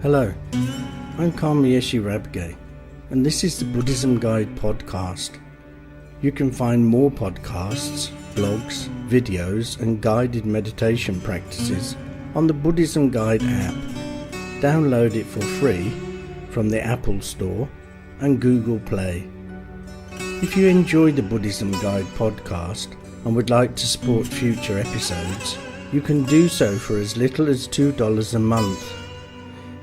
Hello, I'm Karma Yeshe Rabgye, and this is the Buddhism Guide podcast. You can find more podcasts, blogs, videos, and guided meditation practices on the Buddhism Guide app. Download it for free from the Apple Store and Google Play. If you enjoy the Buddhism Guide podcast and would like to support future episodes, you can do so for as little as $2 a month.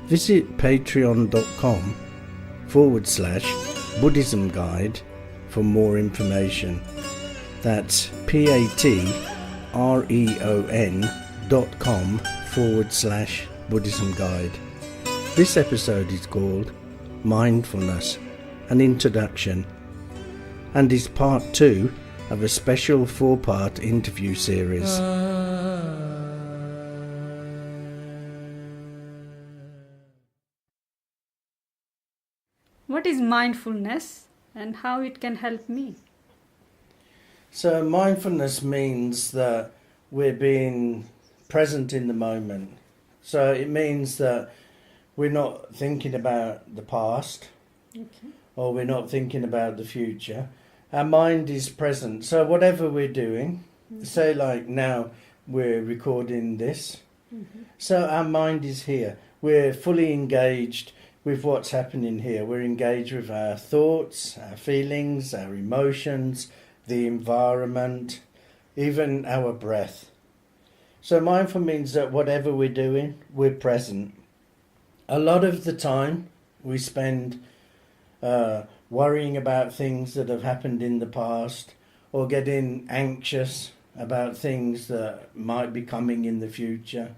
Visit patreon.com/Buddhism Guide for more information. That's patreon.com/Buddhism Guide. This episode is called Mindfulness, an Introduction, and is part 2 of a special 4-part interview series. What is mindfulness and how it can help me? So mindfulness means that we're being present in the moment. So it means that we're not thinking about the past, or we're not thinking about the future. Our mind is present. So whatever we're doing, say like now we're recording this, so our mind is here. We're fully engaged with what's happening here. We're engaged with our thoughts, our feelings, our emotions, the environment, even our breath. So mindful means that whatever we're doing, we're present. A lot of the time we spend worrying about things that have happened in the past, or getting anxious about things that might be coming in the future.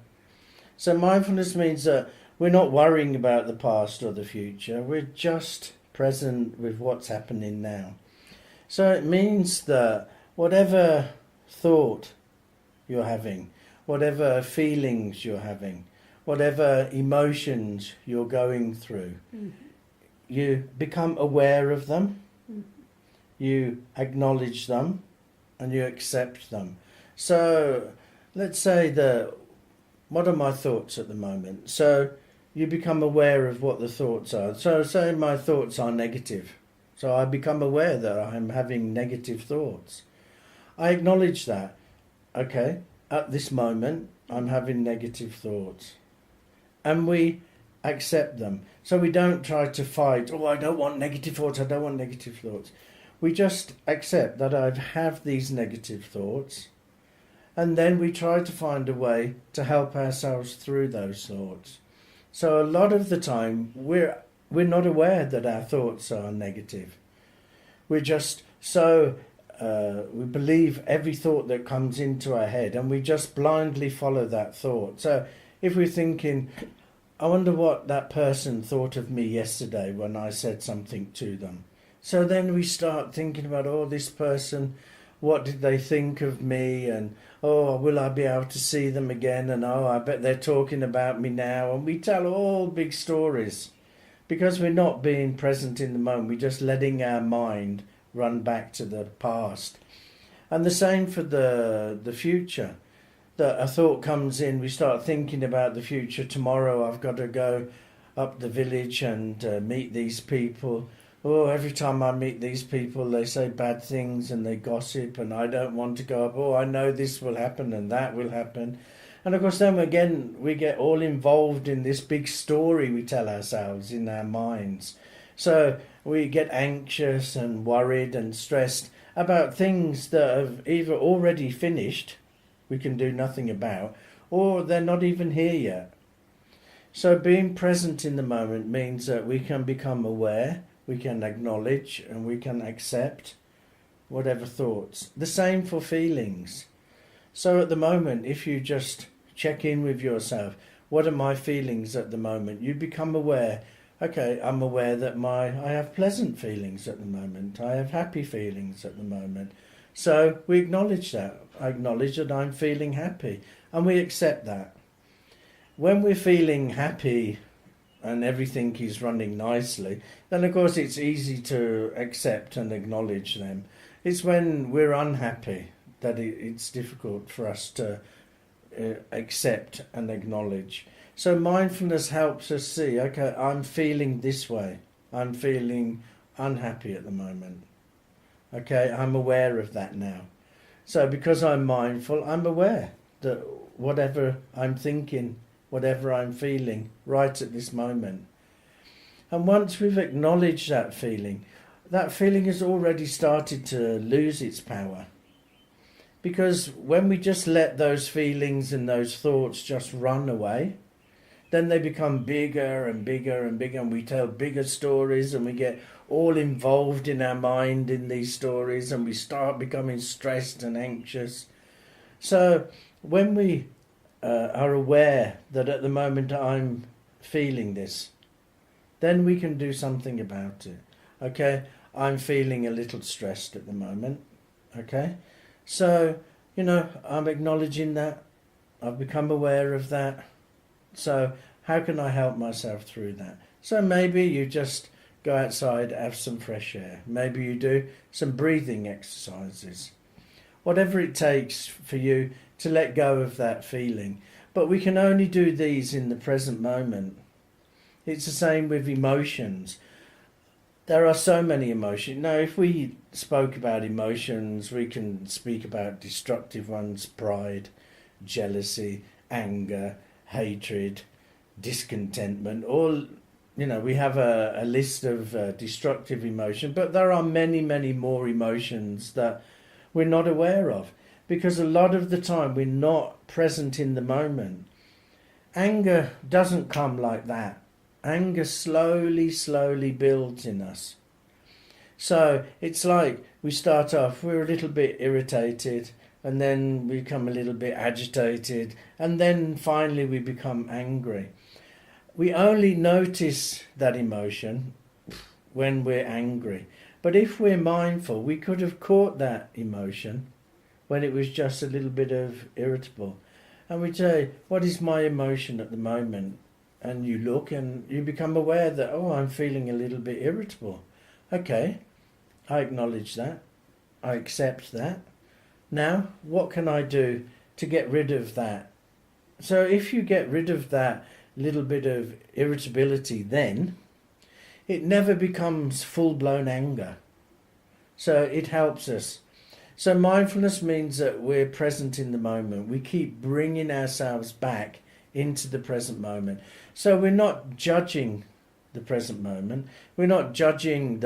So mindfulness means that we're not worrying about the past or the future. We're just present with what's happening now. So it means that whatever thought you're having, whatever feelings you're having, whatever emotions you're going through, you become aware of them, you acknowledge them, and you accept them. So let's say that, what are my thoughts at the moment? So you become aware of what the thoughts are. So say my thoughts are negative. So I become aware that I'm having negative thoughts. I acknowledge that. Okay, at this moment, I'm having negative thoughts. And we accept them. So we don't try to fight, I don't want negative thoughts, I don't want negative thoughts. We just accept that I have these negative thoughts. And then we try to find a way to help ourselves through those thoughts. So a lot of the time, we're not aware that our thoughts are negative. We're just we believe every thought that comes into our head, and we just blindly follow that thought. So if we're thinking, I wonder what that person thought of me yesterday when I said something to them. So then we start thinking about, this person, what did they think of me? And, will I be able to see them again? And, I bet they're talking about me now. And we tell all big stories because we're not being present in the moment. We're just letting our mind run back to the past. And the same for the future. That a thought comes in, we start thinking about the future. Tomorrow I've got to go up the village and meet these people. Every time I meet these people, they say bad things and they gossip, and I don't want to go up. I know this will happen and that will happen. And of course, then again, we get all involved in this big story we tell ourselves in our minds. So we get anxious and worried and stressed about things that have either already finished, we can do nothing about, or they're not even here yet. So being present in the moment means that we can become aware, we can acknowledge, and we can accept whatever thoughts. The same for feelings. So at the moment, if you just check in with yourself, what are my feelings at the moment? You become aware, okay, I'm aware that I have pleasant feelings at the moment. I have happy feelings at the moment. So we acknowledge that. I acknowledge that I'm feeling happy, and we accept that. When we're feeling happy and everything is running nicely, then of course it's easy to accept and acknowledge them. It's when we're unhappy that it's difficult for us to accept and acknowledge. So mindfulness helps us see, okay, I'm feeling this way. I'm feeling unhappy at the moment. Okay, I'm aware of that now. So because I'm mindful, I'm aware that whatever I'm thinking, whatever I'm feeling right at this moment. And once we've acknowledged that feeling has already started to lose its power. Because when we just let those feelings and those thoughts just run away, then they become bigger and bigger and bigger, and we tell bigger stories, and we get all involved in our mind in these stories, and we start becoming stressed and anxious. So when we are aware that at the moment I'm feeling this, then we can do something about it. Okay, I'm feeling a little stressed at the moment. Okay, so, I'm acknowledging that. I've become aware of that. So how can I help myself through that? So maybe you just go outside, have some fresh air. Maybe you do some breathing exercises. Whatever it takes for you to let go of that feeling. But we can only do these in the present moment. It's the same with emotions. There are so many emotions. Now, if we spoke about emotions, we can speak about destructive ones: pride, jealousy, anger, hatred, discontentment. All, we have a list of destructive emotion, but there are many, many more emotions that we're not aware of, because a lot of the time we're not present in the moment. Anger doesn't come like that. Anger slowly builds in us. So it's like we start off, we're a little bit irritated, and then we become a little bit agitated, and then finally we become angry. We only notice that emotion when we're angry. But if we're mindful, we could have caught that emotion when it was just a little bit of irritable. And we say, what is my emotion at the moment? And you look and you become aware that, I'm feeling a little bit irritable. Okay, I acknowledge that. I accept that. Now, what can I do to get rid of that? So if you get rid of that little bit of irritability, then it never becomes full-blown anger. So it helps us. So mindfulness means that we're present in the moment. We keep bringing ourselves back into the present moment. So we're not judging the present moment. We're not judging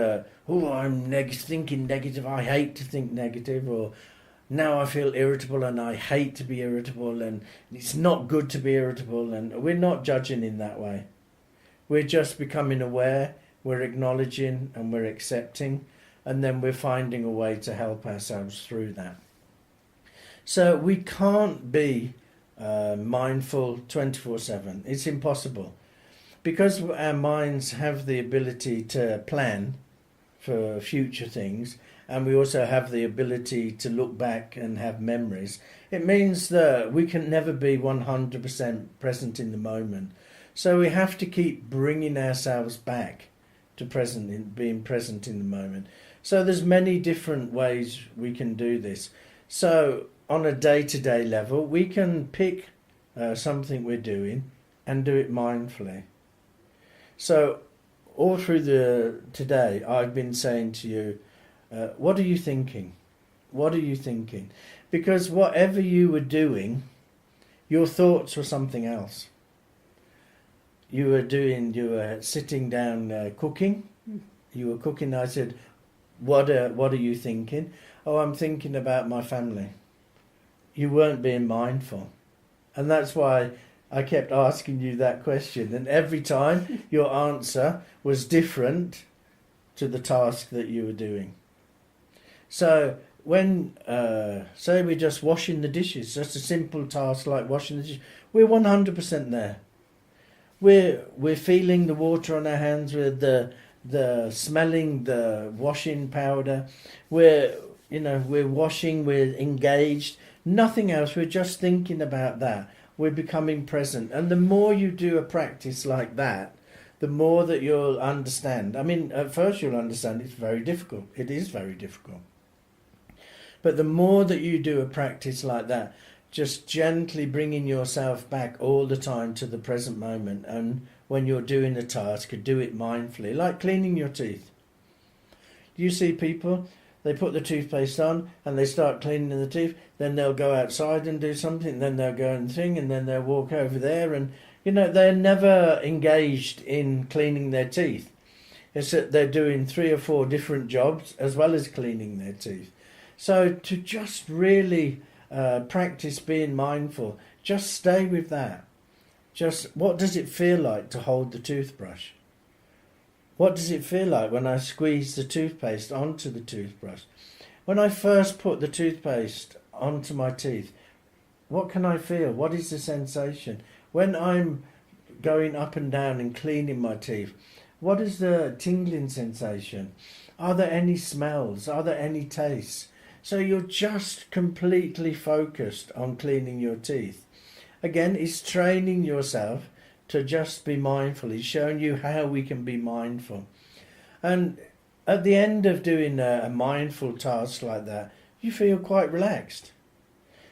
I'm thinking negative, I hate to think negative, or now I feel irritable and I hate to be irritable, and it's not good to be irritable, and we're not judging in that way. We're just becoming aware, we're acknowledging and we're accepting, and then we're finding a way to help ourselves through that. So we can't be mindful 24/7. It's impossible, because our minds have the ability to plan for future things, and we also have the ability to look back and have memories. It means that we can never be 100% present in the moment. So we have to keep bringing ourselves back to being present in the moment. So there's many different ways we can do this. So on a day-to-day level, we can pick something we're doing and do it mindfully. So all through today, I've been saying to you, what are you thinking? What are you thinking? Because whatever you were doing, your thoughts were something else. You were sitting down cooking. You were cooking. I said, what are you thinking? Oh, I'm thinking about my family. You weren't being mindful. And that's why I kept asking you that question. And every time your answer was different to the task that you were doing. So when, say we're just washing the dishes, just a simple task like washing the dishes, we're 100% there. We're feeling the water on our hands, with the smelling the washing powder. We're washing, we're engaged. Nothing else. We're just thinking about that. We're becoming present. And the more you do a practice like that, the more that you'll understand. I mean, at first you'll understand it's very difficult. It is very difficult. But the more that you do a practice like that, just gently bringing yourself back all the time to the present moment. And when you're doing a task, do it mindfully, like cleaning your teeth. Do you see people, they put the toothpaste on and they start cleaning the teeth, then they'll go outside and do something, then they'll go and thing, and then they'll walk over there, and they're never engaged in cleaning their teeth. It's that they're doing 3 or 4 different jobs as well as cleaning their teeth. So to just really practice being mindful, just stay with that. Just what does it feel like to hold the toothbrush? What does it feel like when I squeeze the toothpaste onto the toothbrush? When I first put the toothpaste onto my teeth, what can I feel? What is the sensation? When I'm going up and down and cleaning my teeth, what is the tingling sensation? Are there any smells? Are there any tastes? So you're just completely focused on cleaning your teeth. Again, it's training yourself to just be mindful. It's showing you how we can be mindful. And at the end of doing a mindful task like that, you feel quite relaxed.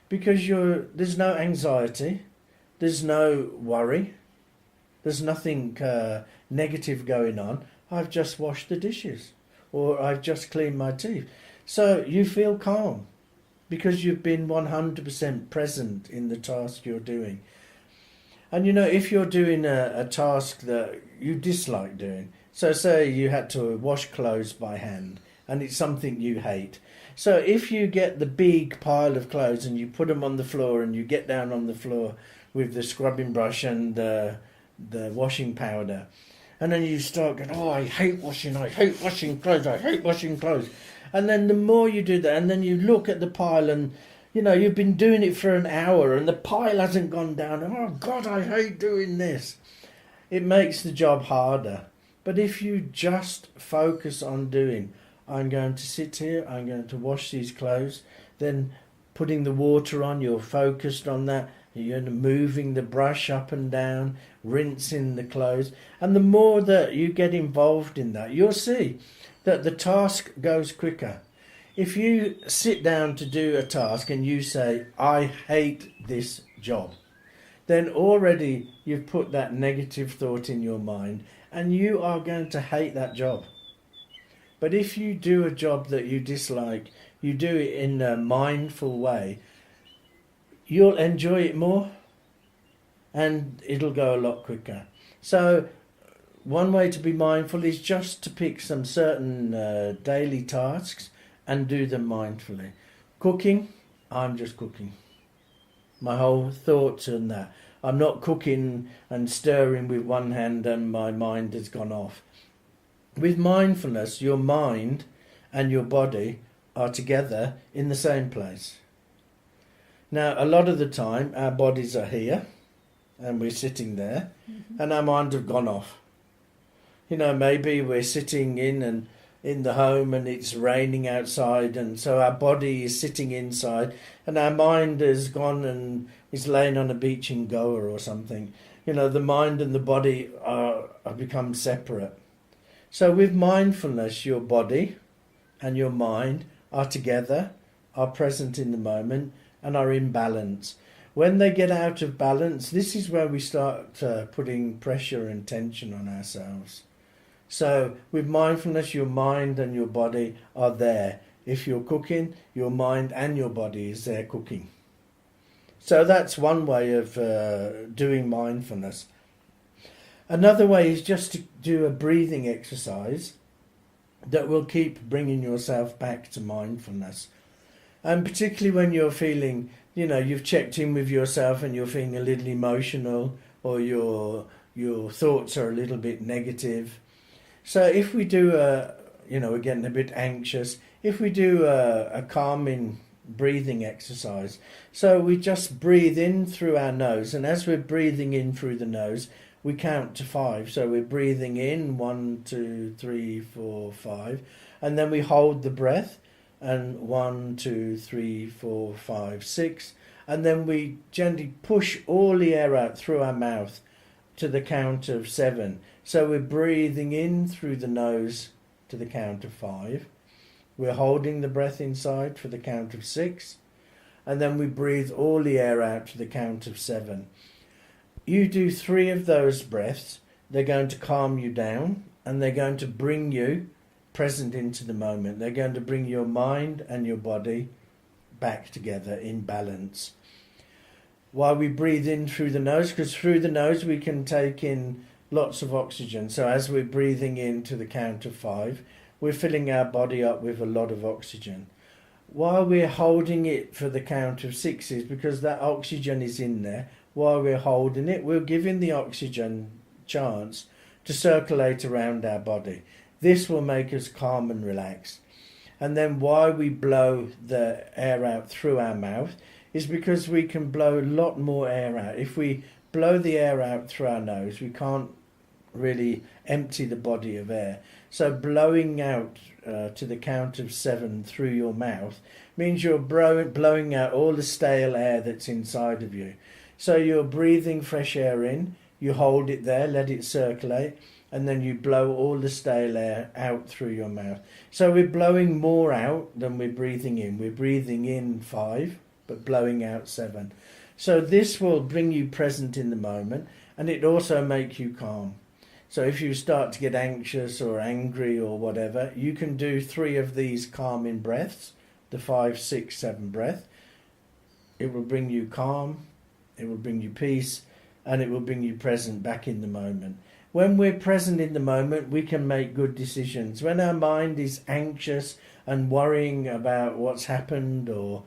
Because there's no anxiety, there's no worry, there's nothing negative going on. I've just washed the dishes, or I've just cleaned my teeth. So you feel calm because you've been 100% present in the task you're doing. And if you're doing a task that you dislike doing, so say you had to wash clothes by hand and it's something you hate. So if you get the big pile of clothes and you put them on the floor and you get down on the floor with the scrubbing brush and the washing powder, and then you start going, I hate washing clothes. And then the more you do that, and then you look at the pile and, you've been doing it for an hour and the pile hasn't gone down. And, oh, God, I hate doing this. It makes the job harder. But if you just focus on doing, I'm going to sit here, I'm going to wash these clothes, then putting the water on, you're focused on that, you're moving the brush up and down, rinsing the clothes. And the more that you get involved in that, you'll see that the task goes quicker. If you sit down to do a task and you say, I hate this job, then already you've put that negative thought in your mind and you are going to hate that job. But if you do a job that you dislike, you do it in a mindful way, you'll enjoy it more and it'll go a lot quicker. So one way to be mindful is just to pick some certain daily tasks and do them mindfully. Cooking, I'm just cooking. My whole thoughts on that. I'm not cooking and stirring with one hand and my mind has gone off. With mindfulness, your mind and your body are together in the same place. Now, a lot of the time, our bodies are here and we're sitting there and our mind have gone off. Maybe we're sitting in the home and it's raining outside, and so our body is sitting inside and our mind has gone and is laying on a beach in Goa or something. The mind and the body have become separate. So with mindfulness, your body and your mind are together, are present in the moment and are in balance. When they get out of balance, this is where we start putting pressure and tension on ourselves. So with mindfulness, your mind and your body are there. If you're cooking, your mind and your body is there cooking. So that's one way of doing mindfulness. Another way is just to do a breathing exercise that will keep bringing yourself back to mindfulness. And particularly when you're feeling, you've checked in with yourself and you're feeling a little emotional, or your thoughts are a little bit negative. So if we do we're getting a bit anxious, if we do a calming breathing exercise, so we just breathe in through our nose, and as we're breathing in through the nose, we count to 5. So we're breathing in 1, 2, 3, 4, 5, and then we hold the breath, and 1, 2, 3, 4, 5, 6, and then we gently push all the air out through our mouth to the count of 7. So we're breathing in through the nose to the count of 5. We're holding the breath inside for the count of 6. and then we breathe all the air out to the count of 7. You do 3 of those breaths, they're going to calm you down, and they're going to bring you present into the moment. They're going to bring your mind and your body back together in balance. While we breathe in through the nose, because through the nose we can take in lots of oxygen. So as we're breathing in to the count of 5, we're filling our body up with a lot of oxygen. While we're holding it for the count of 6, because that oxygen is in there, while we're holding it, we're giving the oxygen chance to circulate around our body. This will make us calm and relaxed. And then while we blow the air out through our mouth, is because we can blow a lot more air out. If we blow the air out through our nose, we can't really empty the body of air. So blowing out to the count of 7 through your mouth means you're blowing out all the stale air that's inside of you. So you're breathing fresh air in, you hold it there, let it circulate, and then you blow all the stale air out through your mouth. So we're blowing more out than we're breathing in. We're breathing in 5, but blowing out 7. So this will bring you present in the moment, and it also makes you calm. So if you start to get anxious or angry or whatever, you can do 3 of these calming breaths, the 5, 6, 7 breath. It will bring you calm, it will bring you peace, and it will bring you present back in the moment. When we're present in the moment, we can make good decisions. When our mind is anxious and worrying about what's happened, or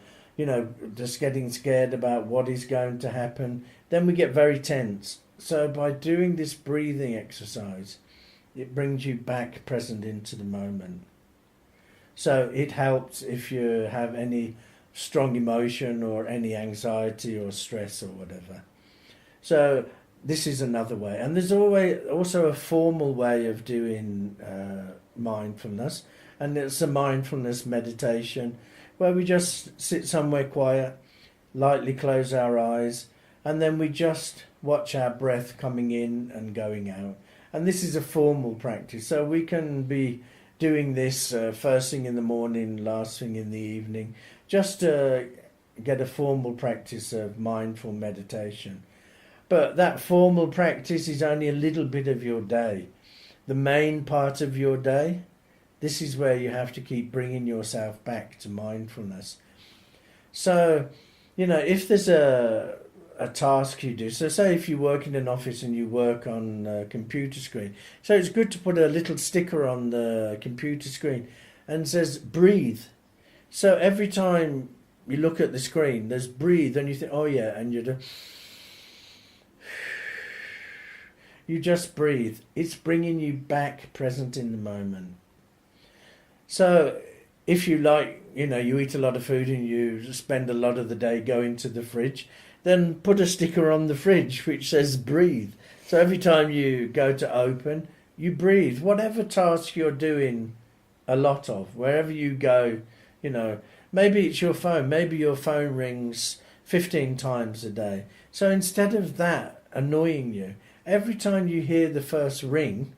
just getting scared about what is going to happen, then we get very tense. So by doing this breathing exercise, it brings you back present into the moment. So it helps if you have any strong emotion or any anxiety or stress or whatever. So this is another way. And there's also a formal way of doing mindfulness, and it's a mindfulness meditation where we just sit somewhere quiet, lightly close our eyes, and then we just watch our breath coming in and going out. And this is a formal practice, so we can be doing this first thing in the morning, last thing in the evening, just to get a formal practice of mindful meditation. But that formal practice is only a little bit of your day. The main part of your day, this is where you have to keep bringing yourself back to mindfulness. So, if there's a task you do, so say if you work in an office and you work on a computer screen, so it's good to put a little sticker on the computer screen and says breathe. So every time you look at the screen, there's breathe, and you think, oh yeah, and you just breathe. It's bringing you back present in the moment. So if you you eat a lot of food and you spend a lot of the day going to the fridge, then put a sticker on the fridge which says breathe. So every time you go to open, you breathe. Whatever task you're doing a lot of, wherever you go, maybe it's your phone. Maybe your phone rings 15 times a day. So instead of that annoying you, every time you hear the first ring,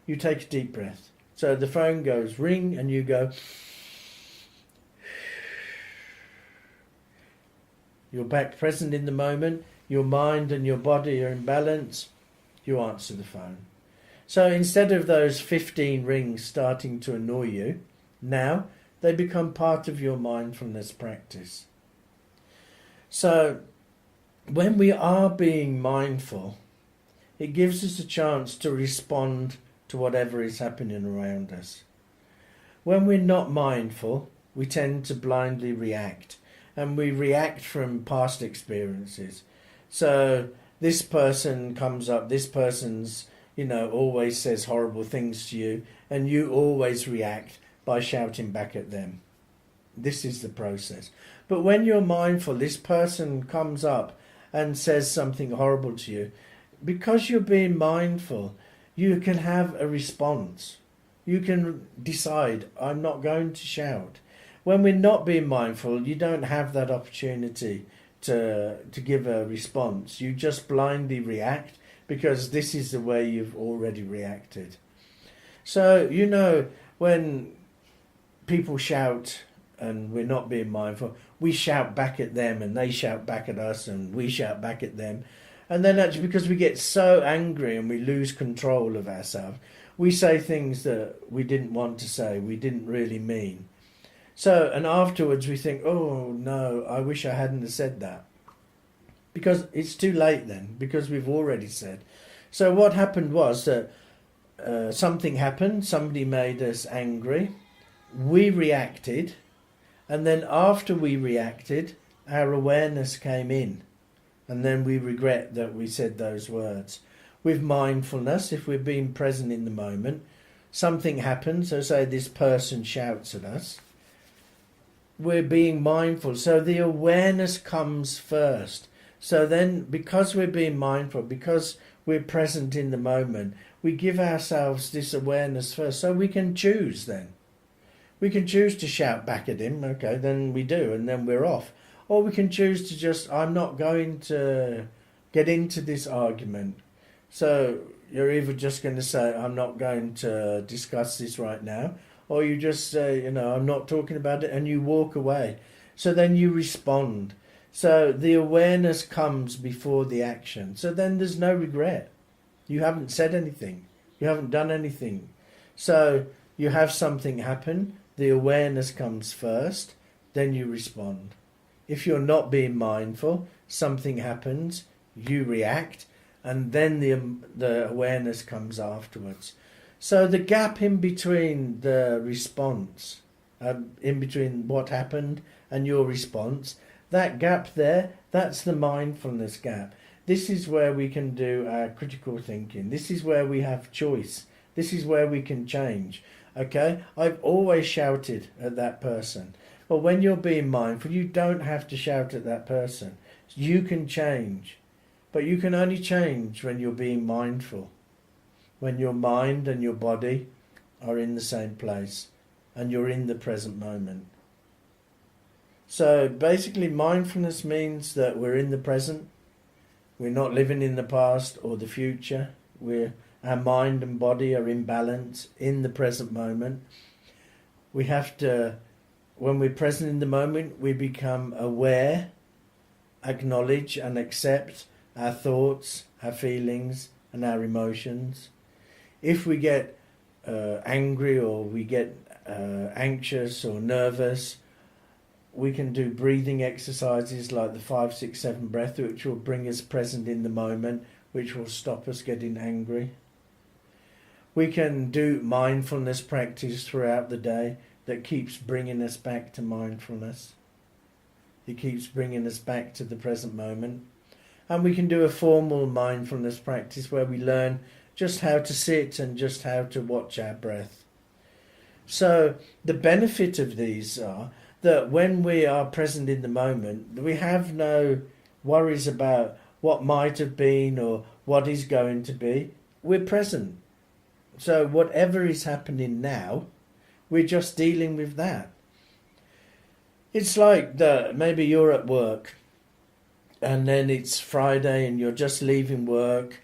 you take a deep breath. So the phone goes ring and you go. You're back present in the moment. Your mind and your body are in balance. You answer the phone. So instead of those 15 rings starting to annoy you, now they become part of your mindfulness practice. So when we are being mindful, it gives us a chance to respond to whatever is happening around us. When we're not mindful, we tend to blindly react, and we react from past experiences. So this person comes up, this person's, always says horrible things to you, and you always react by shouting back at them. This is the process. But when you're mindful, this person comes up and says something horrible to you. Because you're being mindful, you can have a response. You can decide, I'm not going to shout. When we're not being mindful, you don't have that opportunity to give a response. You just blindly react because this is the way you've already reacted. So, when people shout and we're not being mindful, we shout back at them and they shout back at us and we shout back at them. And then actually, because we get so angry and we lose control of ourselves, we say things that we didn't want to say, we didn't really mean. So, and afterwards we think, oh no, I wish I hadn't have said that. Because it's too late then, because we've already said. So what happened was that something happened, somebody made us angry, we reacted, and then after we reacted, our awareness came in. And then we regret that we said those words. With mindfulness, if we're being present in the moment, something happens, so say this person shouts at us, we're being mindful. So the awareness comes first. So then, because we're being mindful, because we're present in the moment, we give ourselves this awareness first. So we can choose then. We can choose to shout back at him, okay, then we do, and then we're off. Or we can choose to just, I'm not going to get into this argument. So you're either just going to say, I'm not going to discuss this right now, or you just say, I'm not talking about it, and you walk away. So then you respond. So the awareness comes before the action. So then there's no regret. You haven't said anything. You haven't done anything. So you have something happen. The awareness comes first. Then you respond. If you're not being mindful, something happens. You react. And then the awareness comes afterwards. So the gap in between the response, in between what happened and your response, that gap there, that's the mindfulness gap. This is where we can do our critical thinking. This is where we have choice. This is where we can change. Okay? I've always shouted at that person. But when you're being mindful, you don't have to shout at that person. You can change. But you can only change when you're being mindful. When your mind and your body are in the same place and you're in the present moment. So basically mindfulness means that we're in the present. We're not living in the past or the future. Our mind and body are in balance in the present moment. We have to, when we're present in the moment, we become aware, acknowledge and accept our thoughts, our feelings and our emotions. If we get angry or we get anxious or nervous, we can do breathing exercises like the 5, 6, 7 breath, which will bring us present in the moment, which will stop us getting angry. We can do mindfulness practice throughout the day that keeps bringing us back to mindfulness. It keeps bringing us back to the present moment. And we can do a formal mindfulness practice where we learn just how to sit and just how to watch our breath. So the benefit of these are that when we are present in the moment, we have no worries about what might have been or what is going to be. We're present. So whatever is happening now, we're just dealing with that. It's like maybe you're at work and then it's Friday and you're just leaving work,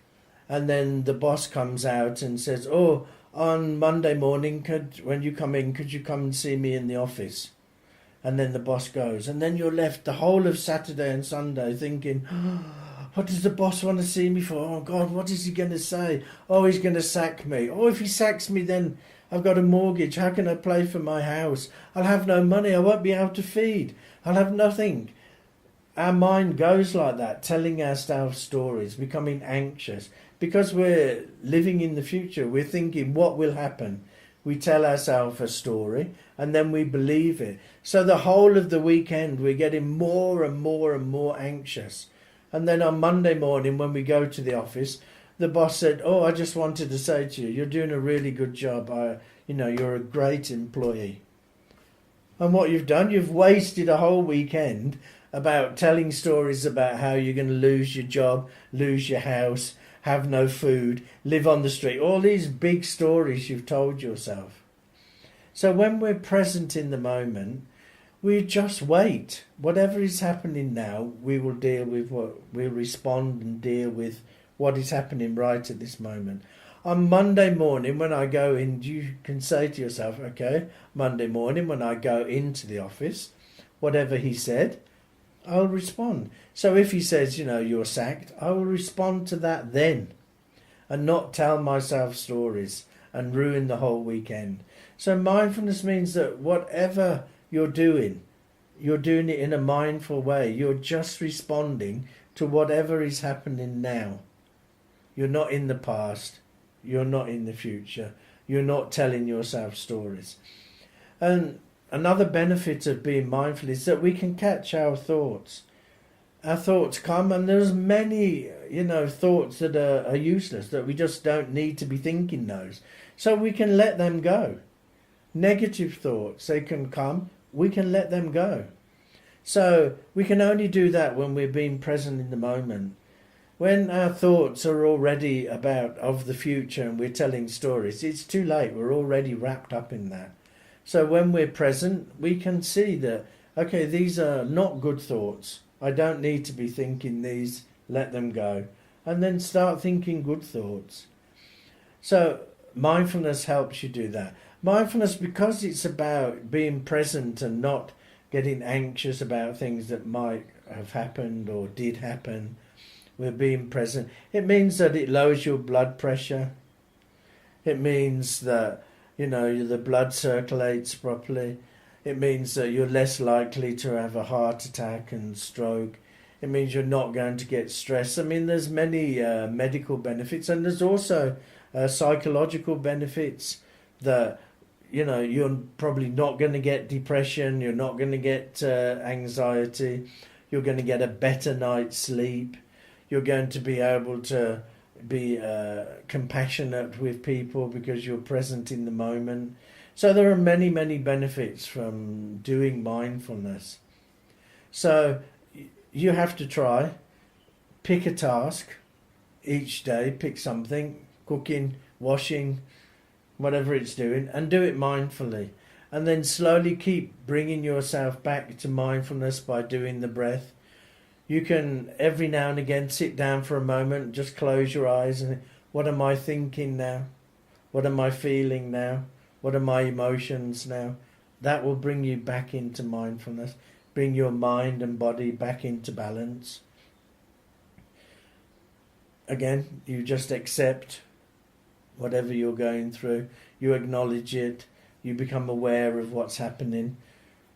and then the boss comes out and says, oh, on Monday morning, when you come in, could you come and see me in the office? And then the boss goes, and then you're left the whole of Saturday and Sunday thinking, oh, what does the boss want to see me for? Oh God, what is he going to say? Oh, he's going to sack me. Oh, if he sacks me, then I've got a mortgage. How can I pay for my house? I'll have no money. I won't be able to feed. I'll have nothing. Our mind goes like that, telling ourselves stories, becoming anxious. Because we're living in the future, we're thinking what will happen. We tell ourselves a story and then we believe it. So the whole of the weekend we're getting more and more and more anxious. And then on Monday morning when we go to the office, the boss said, oh, I just wanted to say to you, you're doing a really good job. You're a great employee. And what you've done, you've wasted a whole weekend about telling stories about how you're going to lose your job, lose your house, have no food, live on the street. All these big stories you've told yourself. So when we're present in the moment, we just wait. Whatever is happening now, we will deal with we'll respond and deal with what is happening right at this moment. On Monday morning when I go in, you can say to yourself, okay, Monday morning when I go into the office, whatever he said, I'll respond. So if he says, you're sacked, I will respond to that then and not tell myself stories and ruin the whole weekend. So mindfulness means that whatever you're doing it in a mindful way. You're just responding to whatever is happening now. You're not in the past. You're not in the future. You're not telling yourself stories. And another benefit of being mindful is that we can catch our thoughts. Our thoughts come, and there's many, thoughts that are useless, that we just don't need to be thinking those. So we can let them go. Negative thoughts, they can come, we can let them go. So we can only do that when we're being present in the moment. When our thoughts are already of the future and we're telling stories, it's too late, we're already wrapped up in that. So when we're present, we can see that, okay, these are not good thoughts. I don't need to be thinking these, let them go. And then start thinking good thoughts. So mindfulness helps you do that. Mindfulness, because it's about being present and not getting anxious about things that might have happened or did happen, we're being present. It means that it lowers your blood pressure. It means that, the blood circulates properly. It means that you're less likely to have a heart attack and stroke. It means you're not going to get stressed. I mean, there's many medical benefits, and there's also psychological benefits that, you're probably not going to get depression, you're not going to get anxiety, you're going to get a better night's sleep, you're going to be able to be compassionate with people because you're present in the moment. So there are many, many benefits from doing mindfulness. So you have to try, pick a task each day, pick something, cooking, washing, whatever it's doing, and do it mindfully. And then slowly keep bringing yourself back to mindfulness by doing the breath. You can every now and again sit down for a moment, just close your eyes and what am I thinking now? What am I feeling now? What are my emotions now? That will bring you back into mindfulness, bring your mind and body back into balance. Again, you just accept whatever you're going through. You acknowledge it. You become aware of what's happening.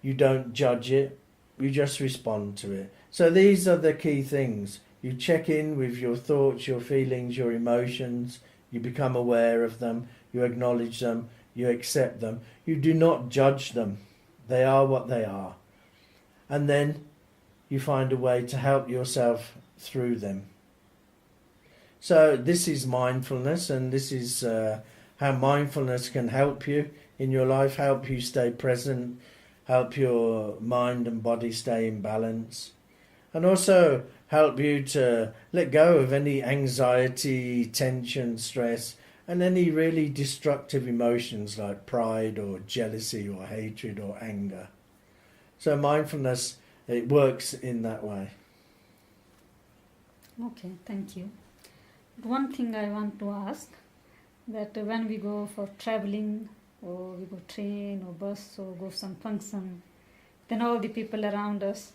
You don't judge it. You just respond to it. So these are the key things. You check in with your thoughts, your feelings, your emotions. You become aware of them. You acknowledge them. You accept them. You do not judge them. They are what they are. And then you find a way to help yourself through them. So this is mindfulness, and this is how mindfulness can help you in your life, help you stay present, help your mind and body stay in balance, and also help you to let go of any anxiety, tension, stress, and any really destructive emotions like pride or jealousy or hatred or anger. So mindfulness, it works in that way. Okay, thank you. One thing I want to ask, that when we go for traveling, or we go train or bus or go some function, then all the people around us,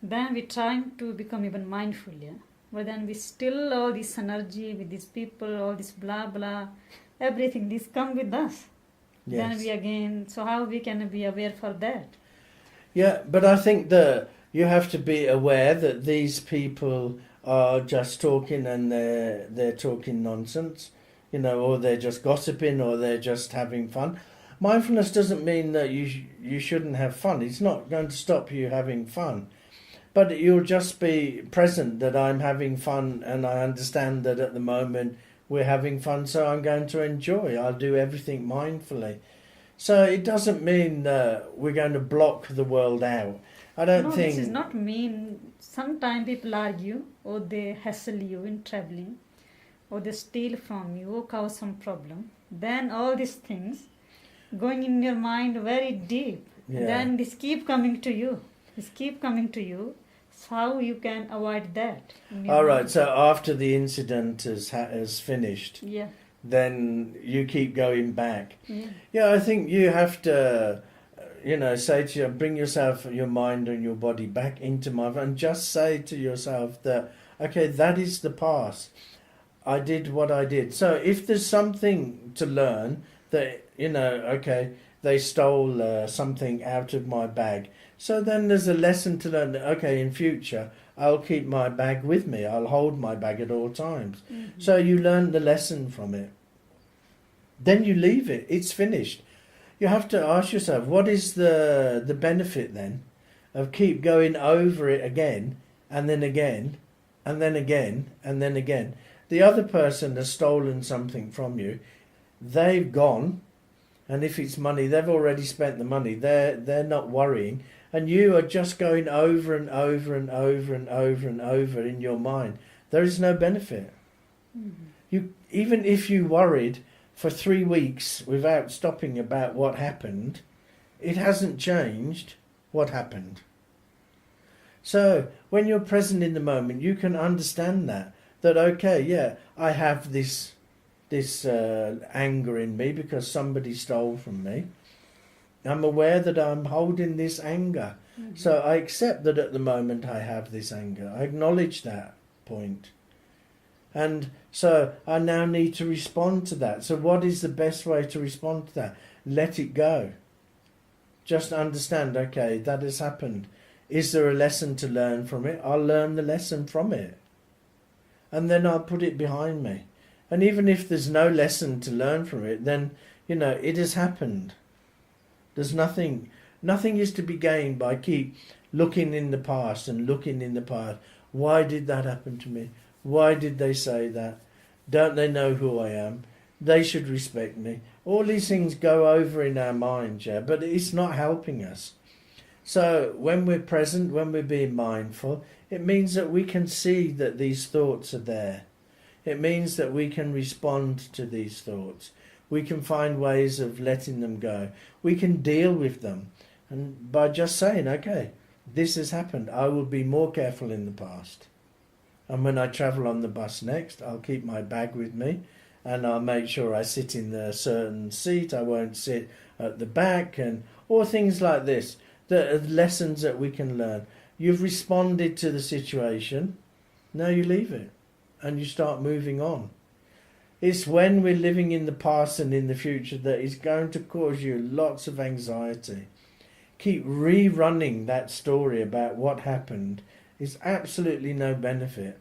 then we trying to become even mindful, yeah? But then we still all this energy with these people, all this blah blah, everything, this come with us. Yes. Then we again, so how we can be aware for that? Yeah, but I think that you have to be aware that these people are just talking and they're talking nonsense, or they're just gossiping or they're just having fun. Mindfulness doesn't mean that you shouldn't have fun. It's not going to stop you having fun. But you'll just be present that I'm having fun and I understand that at the moment we're having fun, so I'm going to enjoy. I'll do everything mindfully. So it doesn't mean that we're going to block the world out. I don't think... this is not mean. Sometimes people argue or they hassle you in traveling or they steal from you or cause some problem. Then all these things going in your mind very deep. Yeah. Then this keep coming to you. So how you can avoid that? All right, so after the incident has finished, yeah, then you keep going back. Yeah, I think you have to, say to you, bring yourself, your mind and your body back into mindfulness, and just say to yourself that, okay, that is the past. I did what I did. So if there's something to learn that, okay, they stole something out of my bag. So then there's a lesson to learn that, okay, in future, I'll keep my bag with me. I'll hold my bag at all times. Mm-hmm. So you learn the lesson from it. Then you leave it. It's finished. You have to ask yourself, what is the benefit then of keep going over it again and then again and then again and then again? The other person has stolen something from you. They've gone, and if it's money, they've already spent the money. They're not worrying, and you are just going over and over and over and over and over in your mind. There is no benefit. Mm-hmm. Even if you worried for 3 weeks without stopping about what happened, it hasn't changed what happened. So when you're present in the moment, you can understand that okay, yeah, I have this anger in me because somebody stole from me. I'm aware that I'm holding this anger. Mm-hmm. So I accept that at the moment I have this anger. I acknowledge that point. And so I now need to respond to that. So what is the best way to respond to that? Let it go. Just understand, okay, that has happened. Is there a lesson to learn from it? I'll learn the lesson from it. And then I'll put it behind me. And even if there's no lesson to learn from it, then, it has happened. There's nothing is to be gained by keep looking in the past and looking in the past. Why did that happen to me? Why did they say that? Don't they know who I am? They should respect me. All these things go over in our minds, yeah, but it's not helping us. So when we're present, when we're being mindful, it means that we can see that these thoughts are there. It means that we can respond to these thoughts. We can find ways of letting them go. We can deal with them. And by just saying, okay, this has happened, I will be more careful in the past. And when I travel on the bus next, I'll keep my bag with me and I'll make sure I sit in a certain seat. I won't sit at the back, or things like this. The lessons that we can learn. You've responded to the situation. Now you leave it and you start moving on. It's when we're living in the past and in the future that it's going to cause you lots of anxiety. Keep rerunning that story about what happened is absolutely no benefit.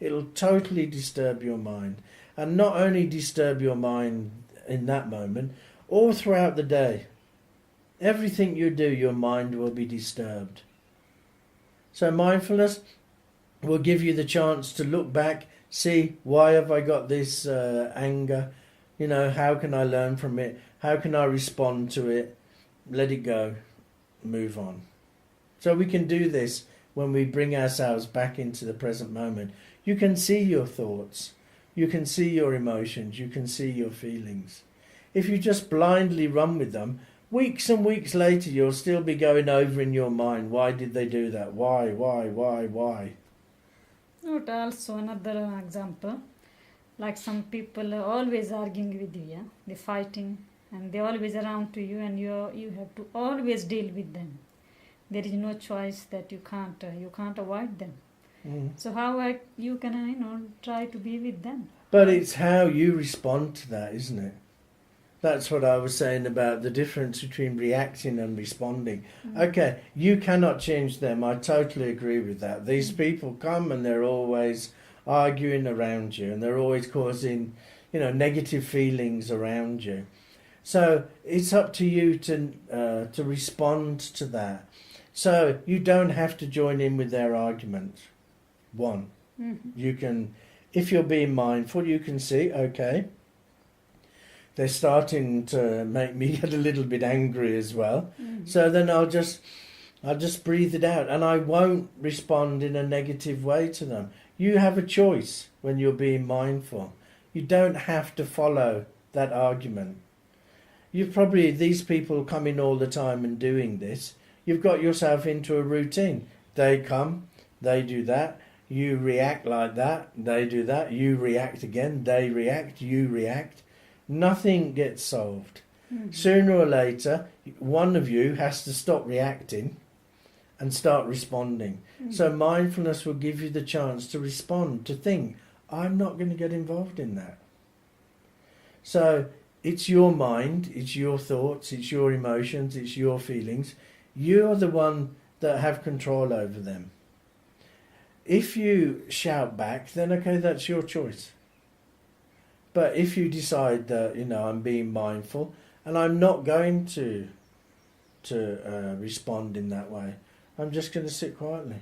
It'll totally disturb your mind. And not only disturb your mind in that moment, all throughout the day. Everything you do, your mind will be disturbed. So mindfulness will give you the chance to look back, see, why have I got this anger? How can I learn from it? How can I respond to it? Let it go. Move on. So we can do this when we bring ourselves back into the present moment. You can see your thoughts. You can see your emotions. You can see your feelings. If you just blindly run with them, weeks and weeks later you'll still be going over in your mind, why did they do that? Why? Not also another example, like some people are always arguing with you, yeah? They're fighting and they're always around to you, and you have to always deal with them. There is no choice that you can't avoid them. So how you can try to be with them? But it's how you respond to that, isn't it? That's what I was saying about the difference between reacting and responding. Okay, you cannot change them. I totally agree with that. These people come and they're always arguing around you, and they're always causing, negative feelings around you. So it's up to you to respond to that. So you don't have to join in with their arguments. One, you can, if you're being mindful, you can see, okay, they're starting to make me get a little bit angry as well. So then I'll just breathe it out, and I won't respond in a negative way to them. You have a choice when you're being mindful. You don't have to follow that argument. These people come in all the time and doing this. You've got yourself into a routine. They come, they do that, you react like that, they do that, you react again, they react, you react. Nothing gets solved. Sooner or later, one of you has to stop reacting and start responding. So mindfulness will give you the chance to respond, to think, I'm not going to get involved in that. So it's your mind, it's your thoughts, it's your emotions, it's your feelings. You're the one that have control over them. If you shout back, then okay, that's your choice. But if you decide that, I'm being mindful and I'm not going to respond in that way, I'm just going to sit quietly.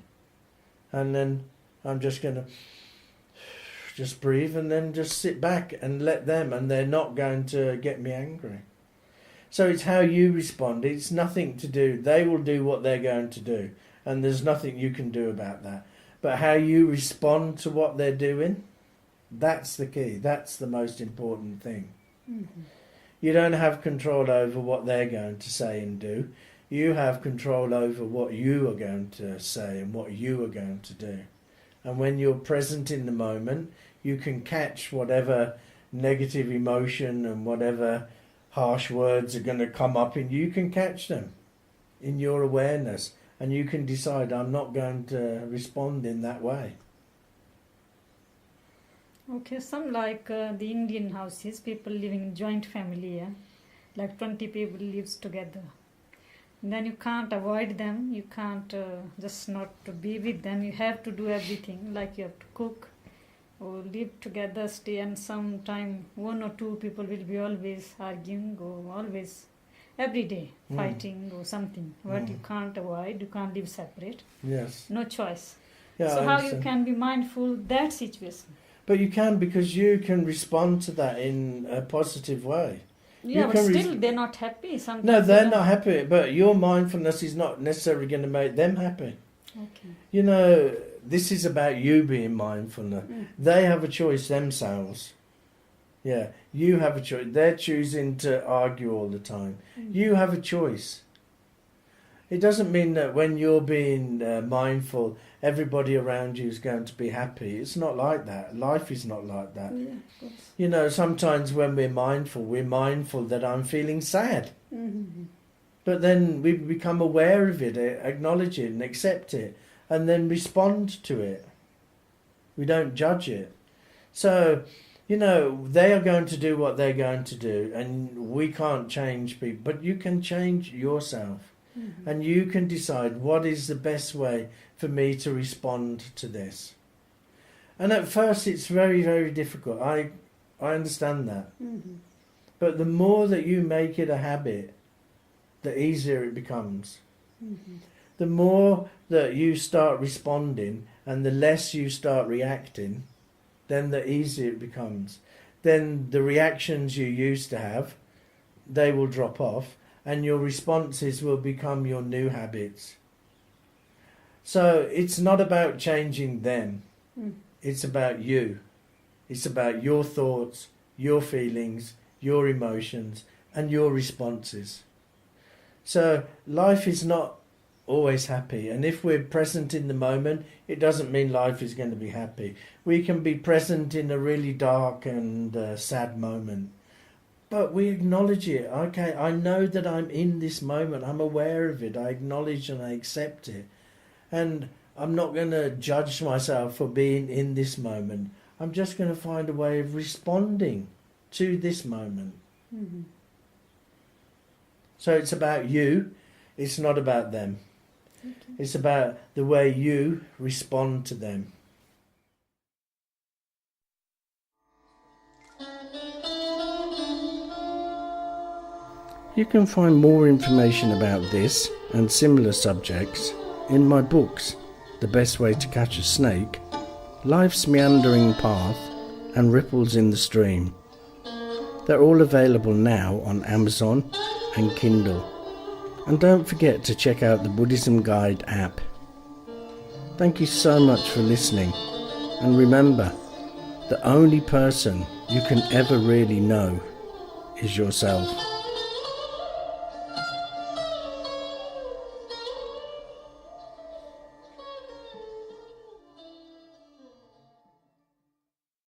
And then I'm just going to just breathe and then just sit back and let them, and they're not going to get me angry. So it's how you respond. It's nothing to do. They will do what they're going to do, and there's nothing you can do about that. But how you respond to what they're doing, that's the key. That's the most important thing. Mm-hmm. You don't have control over what they're going to say and do. You have control over what you are going to say and what you are going to do. And when you're present in the moment, you can catch whatever negative emotion and whatever harsh words are going to come up in you. You can catch them in your awareness, and you can decide, I'm not going to respond in that way. Okay, some like the Indian houses, people living in joint family, like 20 people lives together. And then you can't avoid them, you can't just not to be with them, you have to do everything, like you have to cook or live together, stay, and sometime one or two people will be always arguing or always every day fighting or something. What you can't avoid, you can't live separate. Yes. No choice. Yeah, so how you can be mindful that situation? But you can, because you can respond to that in a positive way. Yeah, but still they're not happy. Sometimes no, they're not happy, but your mindfulness is not necessarily going to make them happy. Okay. This is about you being mindful. They have a choice themselves. Yeah, you have a choice. They're choosing to argue all the time. You have a choice. It doesn't mean that when you're being mindful, everybody around you is going to be happy. It's not like that. Life is not like that. Yeah, of course. Sometimes when we're mindful that I'm feeling sad. Mm-hmm. But then we become aware of it, acknowledge it and accept it, and then respond to it. We don't judge it. So, they are going to do what they're going to do, and we can't change people, but you can change yourself. Mm-hmm. And you can decide what is the best way for me to respond to this. And at first it's very, very difficult. I understand that. Mm-hmm. But the more that you make it a habit, the easier it becomes. Mm-hmm. The more that you start responding and the less you start reacting, then the easier it becomes. Then the reactions you used to have, they will drop off, and your responses will become your new habits. So it's not about changing them. It's about you. It's about your thoughts, your feelings, your emotions, and your responses. So life is not always happy. And if we're present in the moment, it doesn't mean life is going to be happy. We can be present in a really dark and sad moment. But we acknowledge it. Okay, I know that I'm in this moment. I'm aware of it. I acknowledge and I accept it. And I'm not going to judge myself for being in this moment. I'm just going to find a way of responding to this moment. Mm-hmm. So it's about you. It's not about them. Okay. It's about the way you respond to them. You can find more information about this and similar subjects in my books, The Best Way to Catch a Snake, Life's Meandering Path, and Ripples in the Stream. They're all available now on Amazon and Kindle. And don't forget to check out the Buddhism Guide app. Thank you so much for listening. And remember, the only person you can ever really know is yourself.